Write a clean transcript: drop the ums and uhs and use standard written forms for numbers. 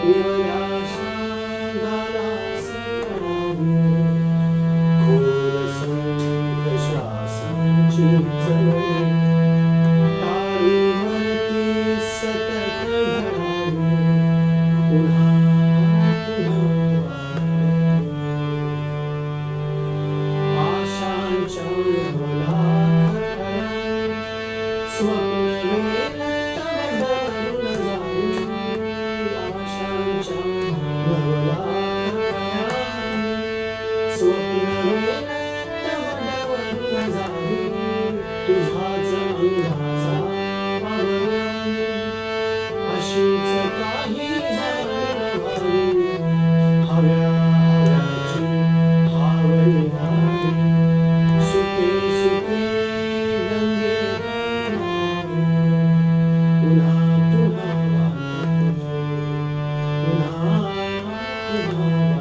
विहल्या शांगाला सतरावी खोल संकषासांची चळवळी तारुण्यती सतत घडावी पुन्हा पुन्हा आशांच्या विहवलात खऱ्या स्वप्न वेलत वडवरून जाई आशांच्या विहवलात खऱ्या स्वप्न वेलत वडवरून जाई तुझ्याच अंगाचा आवळी अशीच काही जाण व्हावी हव्या हव्याची हावळी व्हावी सुखे सुखे रंगे रंगवावे पुन्हा पुन्हा वाटे पुन्हा पुन्हा